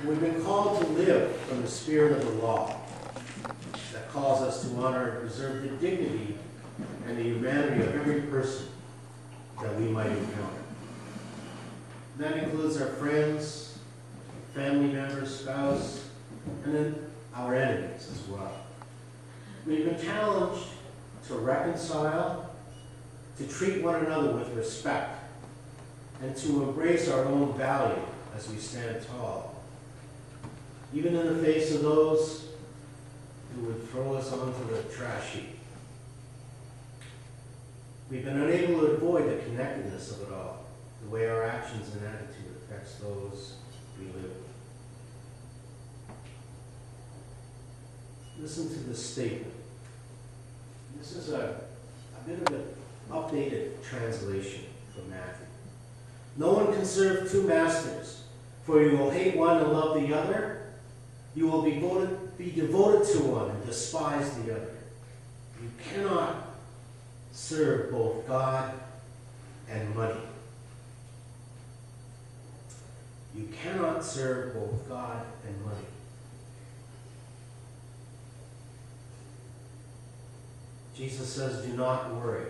We've been called to live from the spirit of the law that calls us to honor and preserve the dignity and the humanity of every person that we might encounter. That includes our friends, family members, spouse, and then our enemies as well. We've been challenged to reconcile, to treat one another with respect, and to embrace our own value as we stand tall, even in the face of those who would throw us onto the trash heap. We've been unable to avoid the connectedness of it all, the way our actions and attitude affects those we live with. Listen to this statement. This is a bit of an updated translation from Matthew. No one can serve two masters, for you will hate one and love the other. You will be devoted to one and despise the other. You cannot serve both God and money. You cannot serve both God and money. Jesus says, do not worry.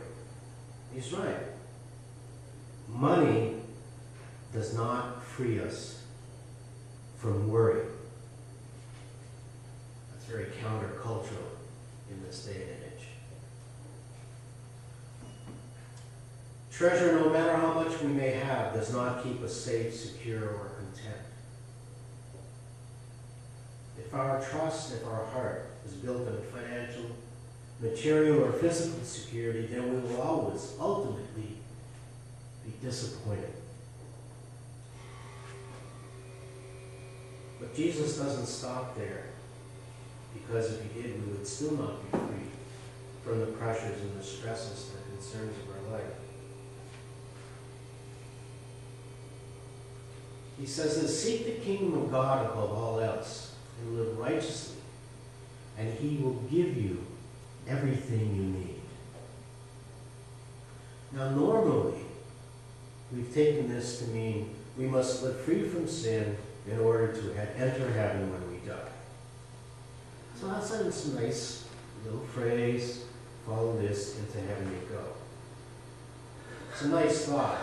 He's right. Money does not free us from worry. That's very countercultural in this day and age. Treasure, no matter how much we may have, does not keep us safe, secure, or content. If our trust, if our heart is built on financial, material, or physical security, then we will always, ultimately, be disappointed. But Jesus doesn't stop there, because if he did, we would still not be free from the pressures and the stresses and the concerns of our life. He says that seek the kingdom of God above all else and live righteously, and he will give you everything you need. Now, normally, we've taken this to mean we must live free from sin in order to enter heaven when we die. So that sounds a nice little phrase, follow this, into heaven you go. It's a nice thought.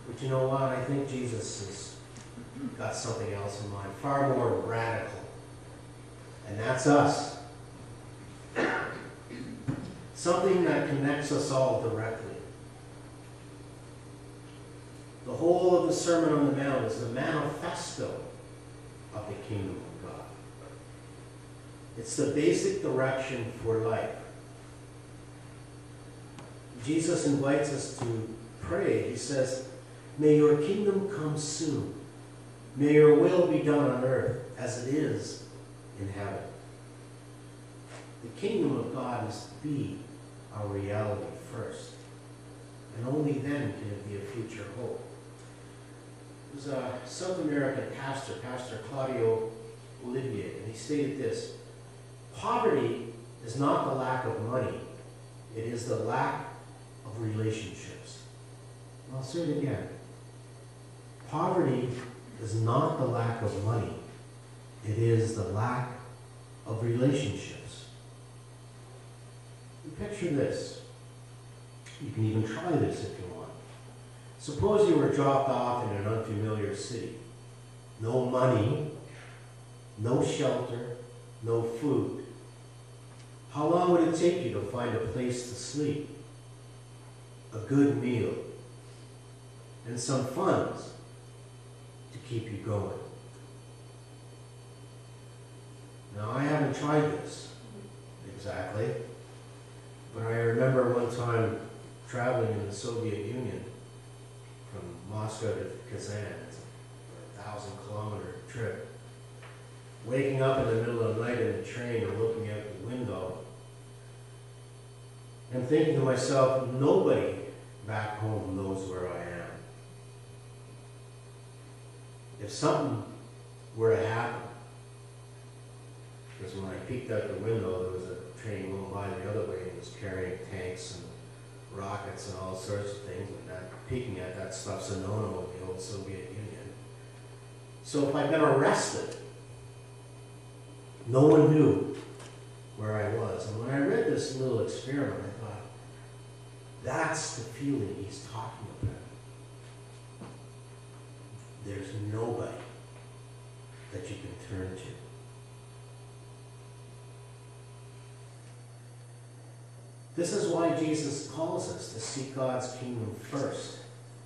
But you know what? I think Jesus has got something else in mind, far more radical. And that's us. Something that connects us all directly. The whole of the Sermon on the Mount is the manifesto of the kingdom of God. It's the basic direction for life. Jesus invites us to pray. He says, may your kingdom come soon. May your will be done on earth as it is in heaven. The kingdom of God is to be our reality first. And only then can it be a future hope. There's a South American pastor, Pastor Claudio Olivier, and he stated this: poverty is not the lack of money, it is the lack of relationships. I'll say it again. Poverty is not the lack of money, it is the lack of relationships. You picture this. You can even try this if you want. Suppose you were dropped off in an unfamiliar city. No money, no shelter, no food. How long would it take you to find a place to sleep, a good meal, and some funds to keep you going? Now, I haven't tried this exactly, but I remember one time traveling in the Soviet Union from Moscow to Kazan. It's a 1,000-kilometer trip. Waking up in the middle of the night in the train and looking out the window and thinking to myself, nobody back home knows where I am. If something were to happen, because when I peeked out the window, there was a train going by the other way and it was carrying tanks and rockets and all sorts of things, and that peeking at that stuff's a no-no in the old Soviet Union. So if I've been arrested, no one knew where I was. And when I read this little experiment, I thought, that's the feeling he's talking about. There's nobody that you can turn to. This is why Jesus calls us to seek God's kingdom first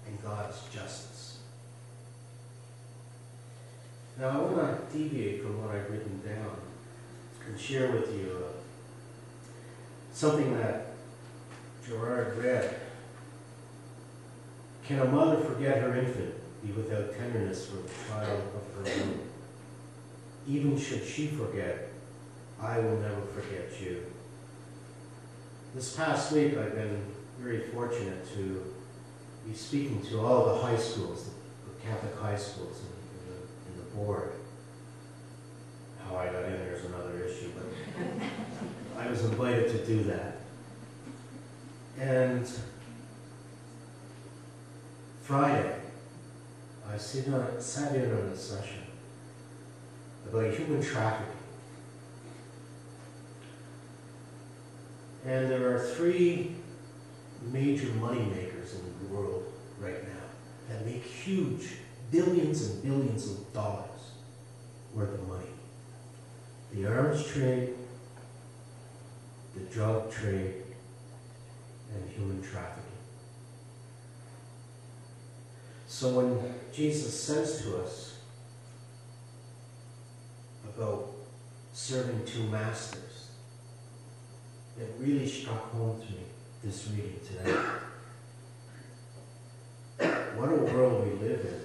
and God's justice. Now I want to deviate from what I've written down and share with you something that Gerard read. Can a mother forget her infant, be without tenderness for the child of her womb? Even should she forget, I will never forget you. This past week I've been very fortunate to be speaking to all the high schools, the Catholic high schools in the board. How I got in there is another issue, but I was invited to do that. And Friday, I sat in on a session about human trafficking. And there are three major money makers in the world right now that make huge billions and billions of dollars worth of money. The arms trade, the drug trade, and human trafficking. So when Jesus says to us about serving two masters, it really struck home to me, this reading today. What a world we live in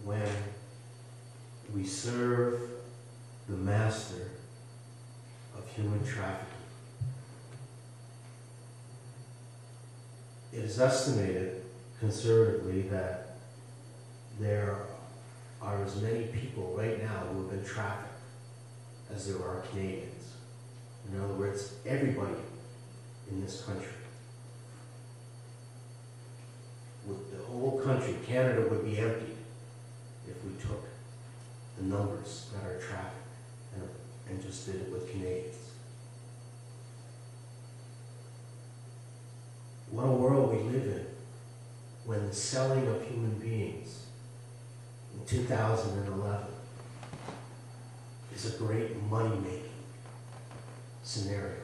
when we serve the master of human trafficking. It is estimated conservatively that there are as many people right now who have been trafficked as there are Canadians. In other words, everybody in this country. With the whole country, Canada would be empty if we took the numbers that are trafficked and just did it with Canadians. What a world we live in when the selling of human beings in 2011 is a great money-making scenario.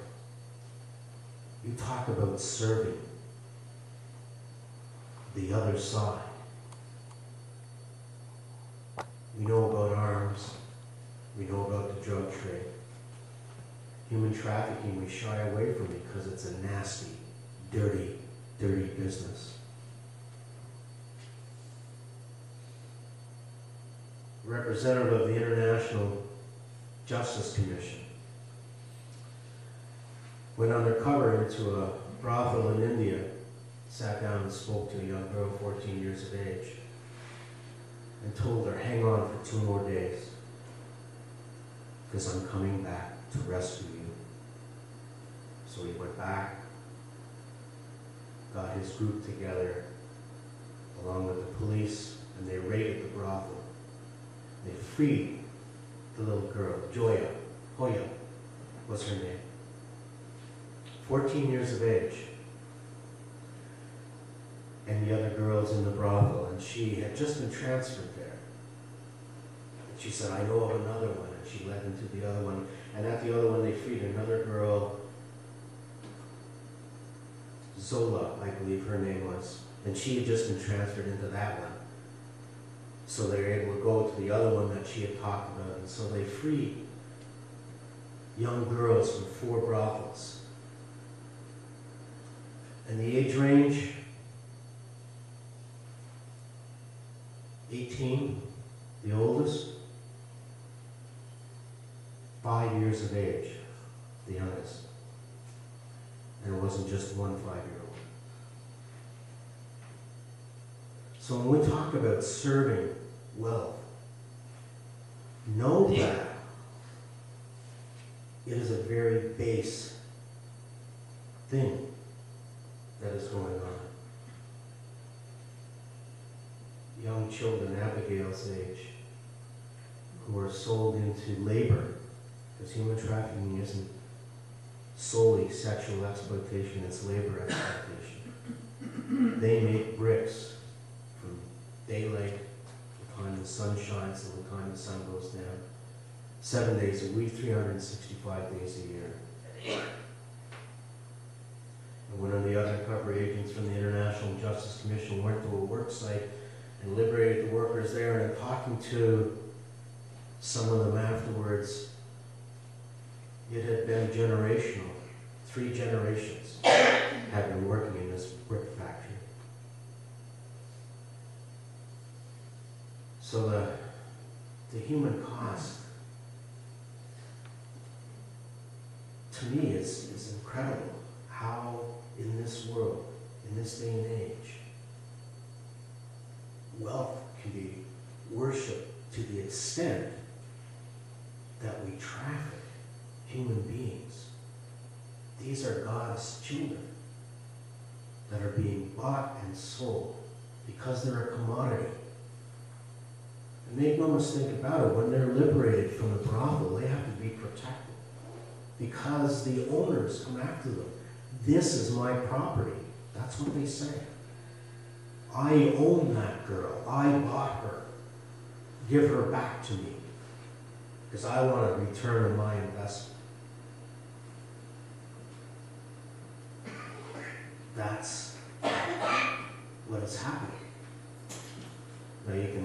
You talk about serving the other side. We know about arms. We know about the drug trade. Human trafficking we shy away from because it's a nasty, dirty, dirty business. Representative of the International Justice Commission went undercover into a brothel in India, sat down and spoke to a young girl, 14 years of age, and told her, hang on for 2 more days, because I'm coming back to rescue you. So he went back, got his group together, along with the police, and they raided the brothel. They freed the little girl, Hoya was her name. 14 years of age. And the other girls in the brothel, and she had just been transferred there. And she said, I know of another one, and she led them to the other one. And at the other one, they freed another girl, Zola, I believe her name was. And she had just been transferred into that one. So they were able to go to the other one that she had talked about. And so they freed young girls from 4 brothels. And the age range, 18, the oldest, 5 years of age, the youngest. And it wasn't just one 5-year-old. So when we talk about serving wealth, know that it is a very base thing that is going on. young children Abigail's age who are sold into labor, because human trafficking isn't solely sexual exploitation, it's labor exploitation. They make bricks from daylight, the time the sun shines till the time the sun goes down, 7 days a week, 365 days a year. And one of the undercover agents from the International Justice Commission went to a work site and liberated the workers there, and talking to some of them afterwards, it had been generational. 3 generations had been working in this brick factory. So the human cost, to me, is incredible. How in this world, in this day and age, wealth can be worshipped to the extent that we traffic human beings. These are God's children that are being bought and sold because they're a commodity. And make no mistake about it, when they're liberated from the brothel, they have to be protected because the owners come after them. This is my property. That's what they say. I own that girl. I bought her. Give her back to me because I want a return on my investment. That's what is happening. Now it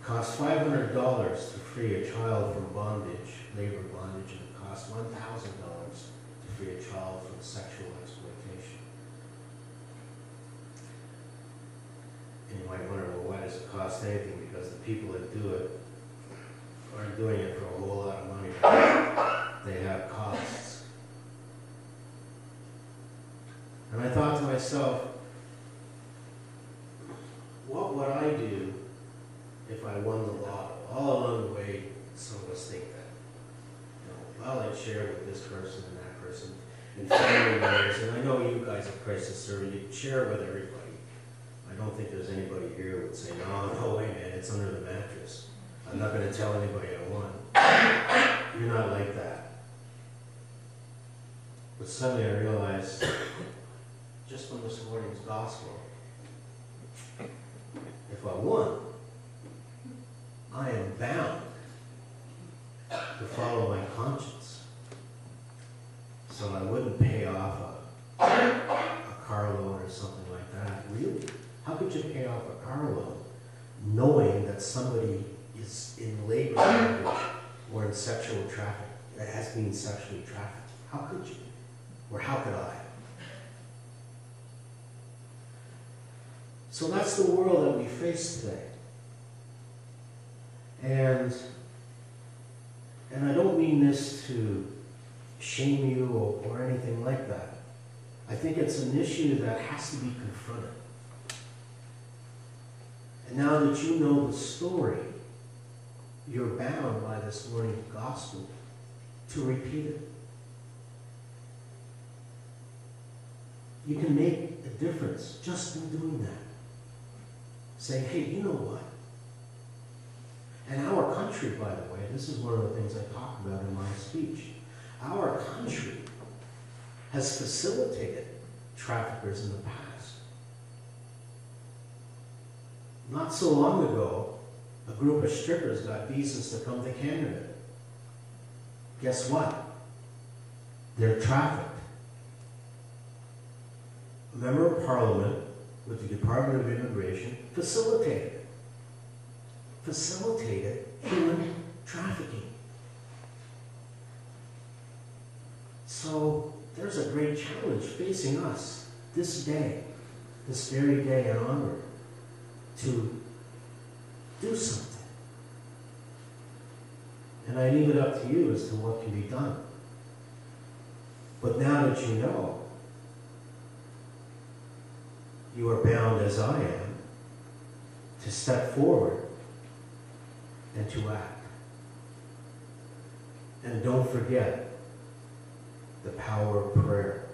costs $500 to free a child from bondage, labor bondage, and it costs $1,000 to free a child from sexual exploitation. And you might wonder, well, why does it cost anything? Because the people that do it aren't doing it for a whole lot of money. They have costs. And I thought to myself, what would I do if I won the lotto? All along the way, some of us think that, well, I'd share with this person and that person, and family members, and I know you guys at Crisis Service, you share it with everybody. I don't think there's anybody here who would say, no way, man, it's under the mattress. I'm not going to tell anybody I won. You're not like that. But suddenly I realized, just from this morning's gospel, if I won, I am bound to follow my conscience. So I wouldn't pay off a car loan or something like that. Really? How could you pay off a car loan knowing that somebody is in labor bondage or in sexual trafficking, that has been sexually trafficked? How could you? Or how could I? So that's the world that we face today. And I don't mean this to shame you or anything like that. I think it's an issue that has to be confronted. And now that you know the story, you're bound by this morning's gospel to repeat it. You can make a difference just in doing that. Say, hey, you know what? And our country, by the way, this is one of the things I talk about in my speech. Our country has facilitated traffickers in the past. Not so long ago, a group of strippers got visas to come to Canada. Guess what? They're trafficked. A member of Parliament with the Department of Immigration facilitated human trafficking. So there's a great challenge facing us this day, this very day and onward, to do something. And I leave it up to you as to what can be done. But now that you know, you are bound, as I am, to step forward and to act. And don't forget the power of prayer.